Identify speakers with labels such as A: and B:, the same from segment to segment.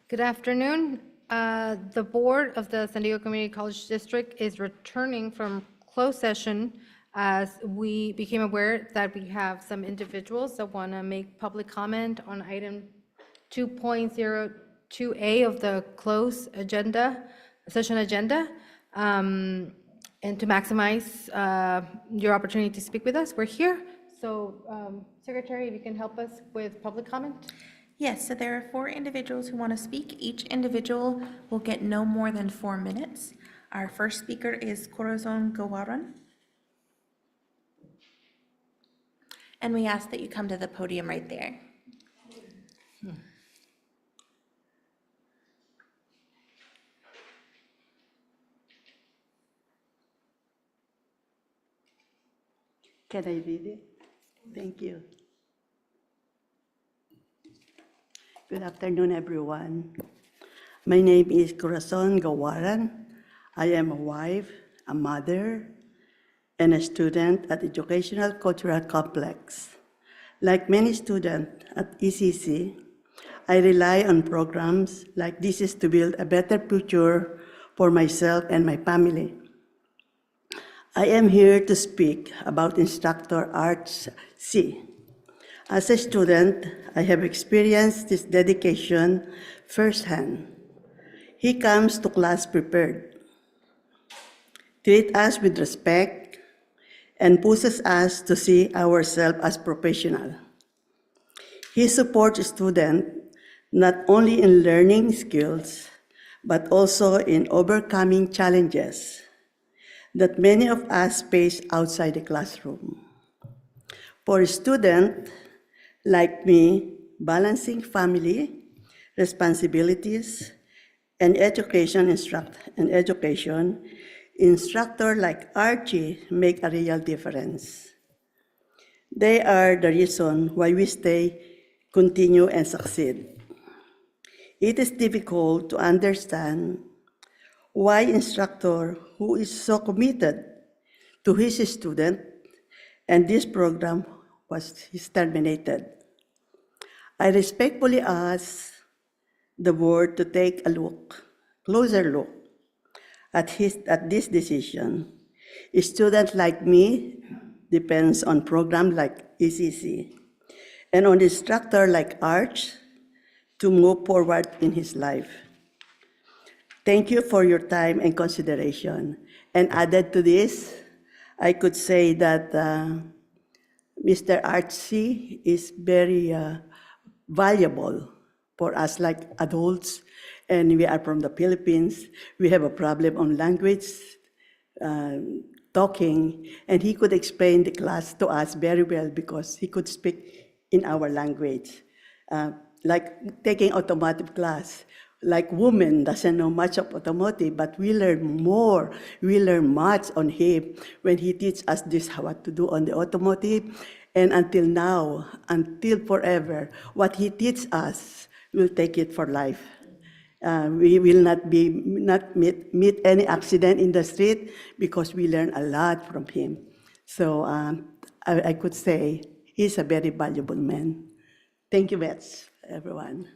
A: Good afternoon. The board of the San Diego Community College District is returning from closed session as we became aware that we have some individuals that want to make public comment on item 2.02A of the closed session agenda. And to maximize your opportunity to speak with us, we're here. So Secretary, if you can help us with public comment.
B: Yes, so there are 4 individuals who want to speak. Each individual will get no more than 4 minutes. Our first speaker is Corazon Gawaran. And we ask that you come to the podium right there.
C: Can I read it? Thank you. Good afternoon, everyone. My name is Corazon Gawaran. I am a wife, a mother, and a student at Educational Cultural Complex. Like many students at ECC, I rely on programs like this is to build a better future for myself and my family. I am here to speak about Instructor Arch C. As a student, I have experienced this dedication firsthand. He comes to class prepared, treats us with respect, and pushes us to see ourselves as professionals. He supports students not only in learning skills, but also in overcoming challenges that many of us face outside the classroom. For a student like me, balancing family, responsibilities, and education, instructor like Archie make a real difference. They are the reason why we stay, continue, and succeed. It is difficult to understand why instructor who is so committed to his student and this program was terminated. I respectfully ask the board to take a closer look at this decision. A student like me depends on programs like ECC and on instructor like Arch to move forward in his life. Thank you for your time and consideration. And added to this, I could say that Mr. Archie is very valuable for us like adults, and we are from the Philippines. We have a problem on language, talking, and he could explain the class to us very well because he could speak in our language. Like taking automotive class, like women doesn't know much of automotive, but we learn more. We learn much on him when he teaches us this, what to do on the automotive. And until now, until forever, what he teaches us, we'll take it for life. We will not meet any accident in the street because we learn a lot from him. So I could say he's a very valuable man. Thank you, Bets, everyone.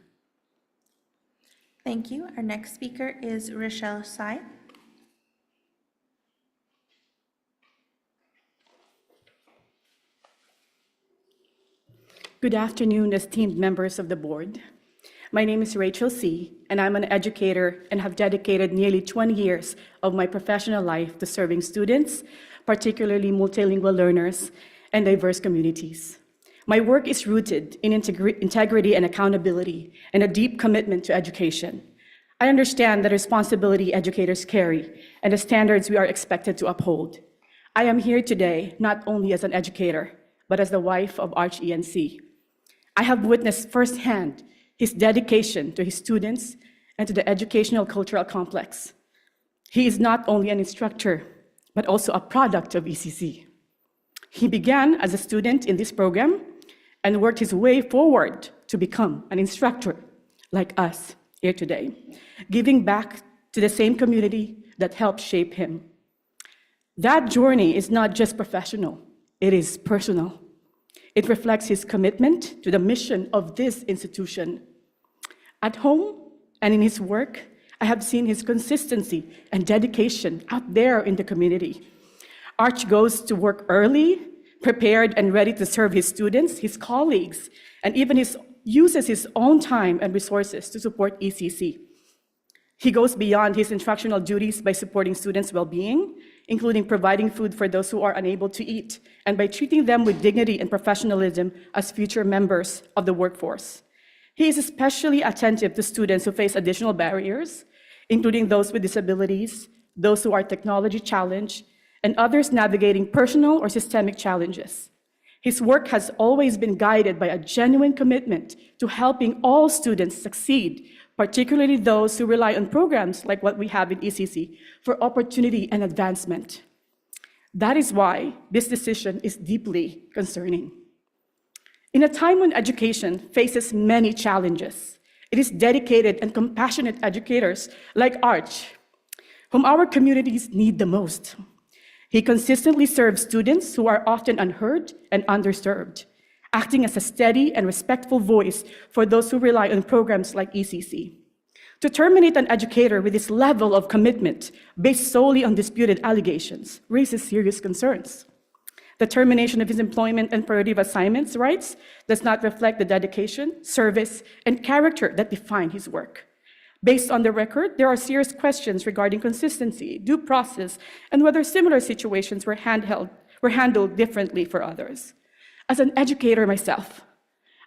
B: Thank you. Our next speaker is Rochelle Sai.
D: Good afternoon, esteemed members of the board. My name is Rachel C., and I'm an educator and have dedicated nearly 20 years of my professional life to serving students, particularly multilingual learners and diverse communities. My work is rooted in integrity and accountability and a deep commitment to education. I understand the responsibility educators carry and the standards we are expected to uphold. I am here today not only as an educator, but as the wife of Arch ENC. I have witnessed firsthand his dedication to his students and to the educational cultural complex. He is not only an instructor, but also a product of ECC. He began as a student in this program and worked his way forward to become an instructor like us here today, giving back to the same community that helped shape him. That journey is not just professional, it is personal. It reflects his commitment to the mission of this institution. At home, and in his work, I have seen his consistency and dedication out there in the community. Arch goes to work early, prepared and ready to serve his students, his colleagues, and even uses his own time and resources to support ECC. He goes beyond his instructional duties by supporting students' well-being, including providing food for those who are unable to eat, and by treating them with dignity and professionalism as future members of the workforce. He is especially attentive to students who face additional barriers, including those with disabilities, those who are technology challenged, and others navigating personal or systemic challenges. His work has always been guided by a genuine commitment to helping all students succeed, particularly those who rely on programs like what we have in ECC for opportunity and advancement. That is why this decision is deeply concerning. In a time when education faces many challenges, it is dedicated and compassionate educators like Arch, whom our communities need the most. He consistently serves students who are often unheard and underserved, acting as a steady and respectful voice for those who rely on programs like ECC. To terminate an educator with this level of commitment based solely on disputed allegations raises serious concerns. The termination of his employment and priority of assignments rights does not reflect the dedication, service, and character that define his work. Based on the record, there are serious questions regarding consistency, due process, and whether similar situations were handled differently for others. As an educator myself,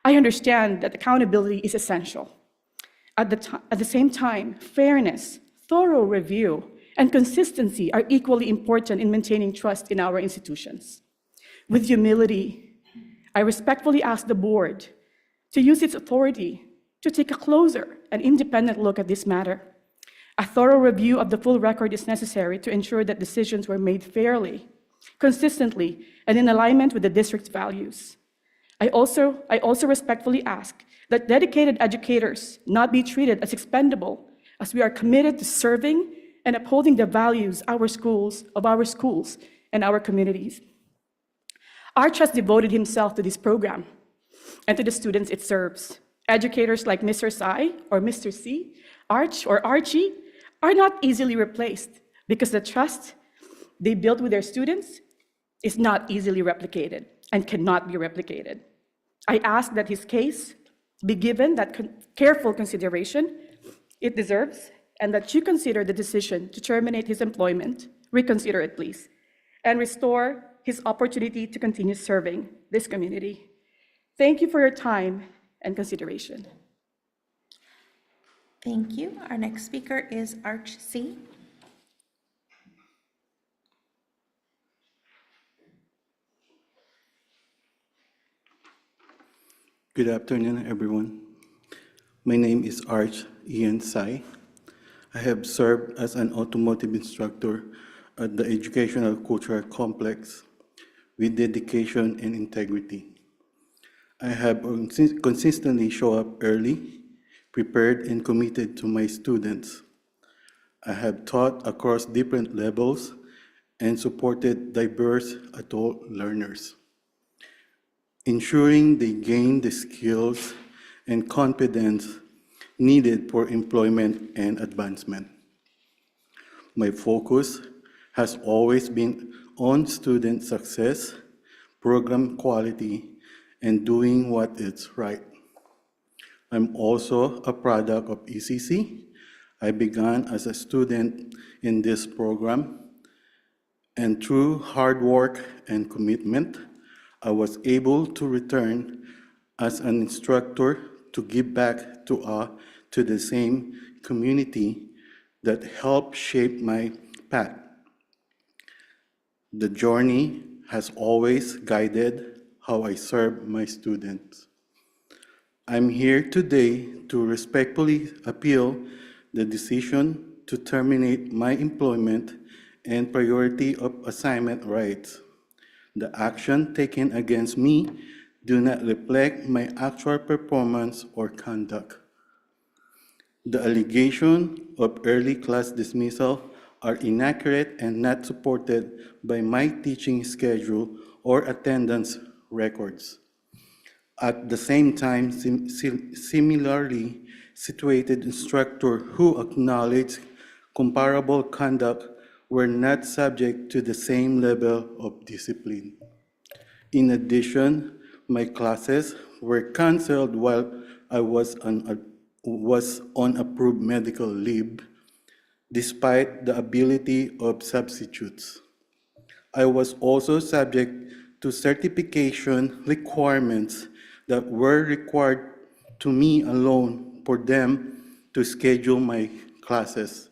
D: I understand that accountability is essential. At the same time, fairness, thorough review, and consistency are equally important in maintaining trust in our institutions. With humility, I respectfully ask the board to use its authority to take a closer and independent look at this matter. A thorough review of the full record is necessary to ensure that decisions were made fairly, consistently, and in alignment with the district's values. I also respectfully ask that dedicated educators not be treated as expendable, as we are committed to serving and upholding the values of our schools and our communities. Arch has devoted himself to this program and to the students it serves. Educators like Mr. Sai or Mr. C, Arch or Archie, are not easily replaced because the trust they built with their students is not easily replicated and cannot be replicated. I ask that his case be given that careful consideration it deserves, and that you consider the decision to terminate his employment, reconsider it please, and restore his opportunity to continue serving this community. Thank you for your time and consideration.
B: Thank you. Our next speaker is Arch C.
E: Good afternoon, everyone. My name is Arch Ian Sai. I have served as an automotive instructor at the Educational Cultural Complex with dedication and integrity. I have consistently shown up early, prepared and committed to my students. I have taught across different levels and supported diverse adult learners, ensuring they gain the skills and confidence needed for employment and advancement. My focus has always been on student success, program quality, and doing what is right. I'm also a product of ECC. I began as a student in this program, and through hard work and commitment, I was able to return as an instructor to give back to the same community that helped shape my path. The journey has always guided how I serve my students. I'm here today to respectfully appeal the decision to terminate my employment and priority of assignment rights. The action taken against me do not reflect my actual performance or conduct. The allegation of early class dismissal are inaccurate and not supported by my teaching schedule or attendance records. At the same time, similarly situated instructors who acknowledge comparable conduct were not subject to the same level of discipline. In addition, my classes were canceled while I was on approved medical leave, despite the ability of substitutes. I was also subject to certification requirements that were required to me alone for them to schedule my classes,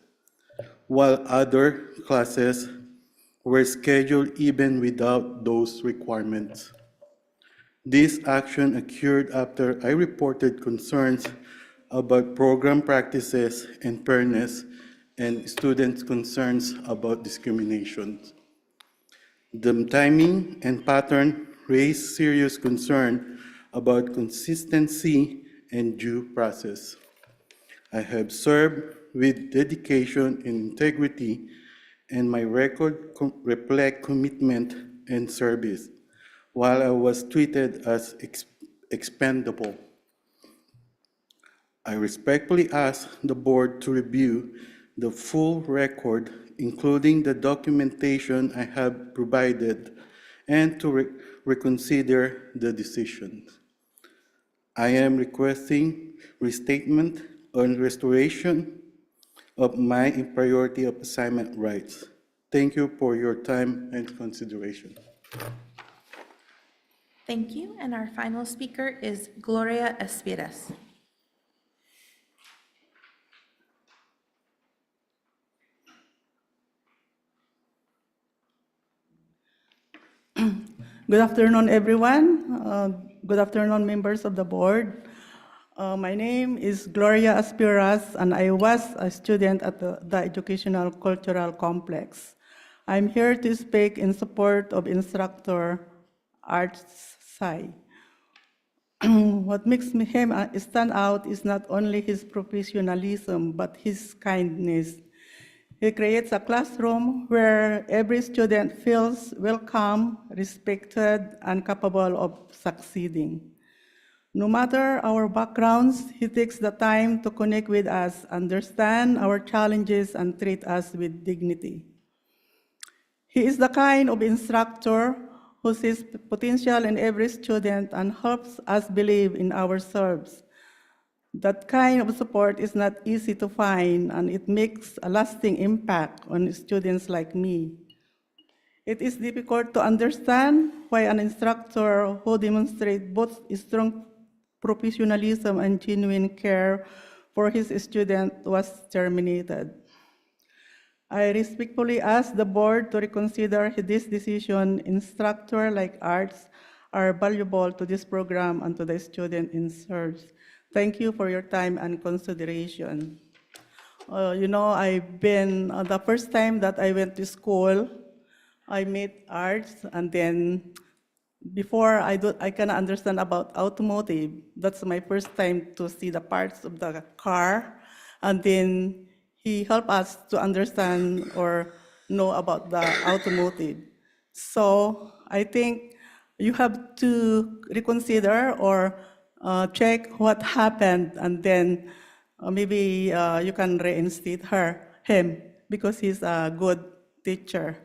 E: while other classes were scheduled even without those requirements. This action occurred after I reported concerns about program practices and fairness and students' concerns about discrimination. The timing and pattern raised serious concern about consistency and due process. I have served with dedication and integrity, and my record reflects commitment and service, while I was treated as expendable. I respectfully ask the board to review the full record, including the documentation I have provided, and to reconsider the decision. I am requesting restatement on restoration of my priority of assignment rights. Thank you for your time and consideration.
B: Thank you, and our final speaker is Gloria Espiras.
C: Good afternoon, everyone. Good afternoon, members of the board. My name is Gloria Aspiras, and I was a student at the Educational Cultural Complex. I'm here to speak in support of instructor Arts Sai. What makes him stand out is not only his professionalism, but his kindness. He creates a classroom where every student feels welcome, respected, and capable of succeeding. No matter our backgrounds, he takes the time to connect with us, understand our challenges, and treat us with dignity. He is the kind of instructor who sees potential in every student and helps us believe in ourselves. That kind of support is not easy to find, and it makes a lasting impact on students like me. It is difficult to understand why an instructor who demonstrates both strong professionalism and genuine care for his student was terminated. I respectfully ask the board to reconsider this decision. Instructors like Arts are valuable to this program and to the student it serves. Thank you for your time and consideration. I've been, the first time that I went to school, I met Arts, and then before I can understand about automotive. That's my first time to see the parts of the car, and then he helped us to understand or know about the automotive. So I think you have to reconsider or check what happened, and then maybe you can reinstate him, because he's a good teacher.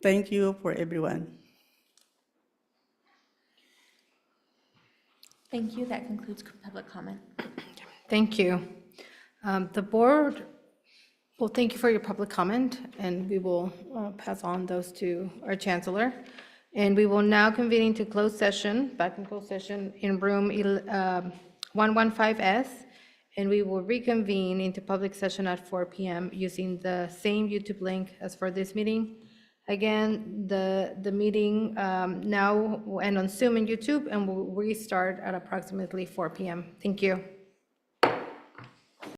C: Thank you for everyone.
B: Thank you. That concludes public comment.
A: Thank you. The board, well, thank you for your public comment, and we will pass on those to our chancellor. And we will now convene into closed session, back in closed session in room 115S, and we will reconvene into public session at 4 p.m. using the same YouTube link as for this meeting. Again, the meeting now will end on Zoom and YouTube, and will restart at approximately 4 p.m. Thank you.